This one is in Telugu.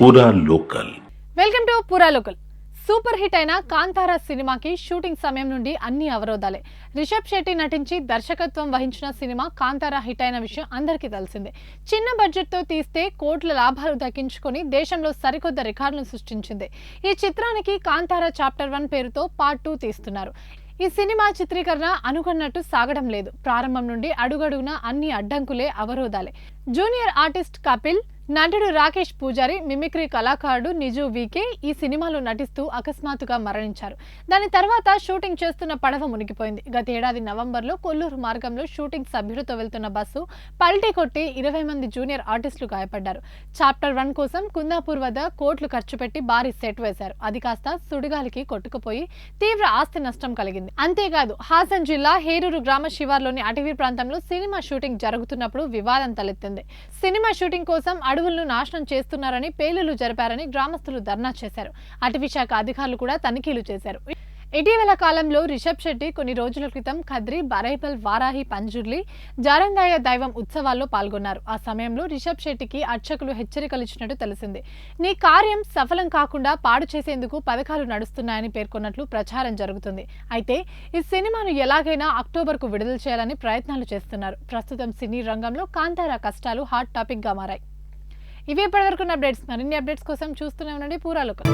పూరా లోకల్. వెల్కమ్ టు పూరా లోకల్. సూపర్ హిట్ అయిన కాంతారా సినిమాకి షూటింగ్ సమయం నుండి అన్ని అవరోధాలే. రిషబ్ శెట్టి నటించి దర్శకత్వం వహించిన సినిమా కాంతారా హిట్ అయిన విషయం అందరికీ తెలిసిందే. చిన్న బడ్జెట్ తో తీస్తే కోట్ల లాభాలు దక్కించుకొని దేశంలో సరికొత్త రికార్డులను సృష్టించింది. ఈ చిత్రానికి కాంతారా చాప్టర్ 1 పేరుతో పార్ట్ 2 తీస్తున్నారు. ఈ సినిమా చిత్రీకరణ అనుకున్నట్టు సాగడం లేదు. ప్రారంభం నుండి అడుగడుగునా అన్ని అడ్డంకులే, అవరోధాలే. జూనియర్ ఆర్టిస్ట్ కపిల్, నటుడు రాకేష్ పూజారి, మిమిక్రీ కళాకారుడు నిజు వీకే ఈ సినిమాలో నటిస్తూ అకస్మాత్తుగా మరణించారు. దాని తర్వాత షూటింగ్ చేస్తున్న పడవ మునిగిపోయింది. గత ఏడాది నవంబర్లో కొల్లూరు మార్గంలో షూటింగ్ సభ్యులతో వెళ్తున్న బస్సు పల్టీ కొట్టి 20 మంది జూనియర్ ఆర్టిస్టులు గాయపడ్డారు. చాప్టర్ 1 కోసం కుందాపూర్ వద్ద కోట్లు ఖర్చు పెట్టి భారీ సెట్ వేశారు. అది కాస్త సుడిగాలికి కొట్టుకుపోయి తీవ్ర ఆస్తి నష్టం కలిగింది. అంతేకాదు, హాసన్ జిల్లా హేరూరు గ్రామ శివార్లోని అటవీ ప్రాంతంలో సినిమా షూటింగ్ జరుగుతున్నప్పుడు వివాదం తలెత్తింది. సినిమా షూటింగ్ కోసం అడవులను నాశనం చేస్తున్నారని, పేలుళ్లు జరిపారని గ్రామస్తులు ధర్నా చేశారు. అటవీ శాఖ అధికారులు కూడా తనిఖీలు చేశారు. ఇటీవల కాలంలో రిషబ్ శెట్టి కొన్ని రోజుల క్రితం ఖద్రి, బరైబల్, వారాహి, పంజుర్లి, జారంగాయ దైవం ఉత్సవాల్లో పాల్గొన్నారు. ఆ సమయంలో రిషబ్ శెట్టికి అర్చకులు హెచ్చరికలు ఇచ్చినట్టు తెలిసింది. నీ కార్యం సఫలం కాకుండా పాడు చేసేందుకు పథకాలు నడుస్తున్నాయని పేర్కొన్నట్లు ప్రచారం జరుగుతుంది. అయితే ఈ సినిమాను ఎలాగైనా అక్టోబర్కు విడుదల చేయాలని ప్రయత్నాలు చేస్తున్నారు. ప్రస్తుతం సినీ రంగంలో కాంతారా కష్టాలు హాట్ టాపిక్ గా మారాయి. ఇవి ఇప్పటివరకు అప్డేట్స్. మరిన్ని అప్డేట్స్ కోసం చూస్తూనే ఉండండి పూరా లోకల్.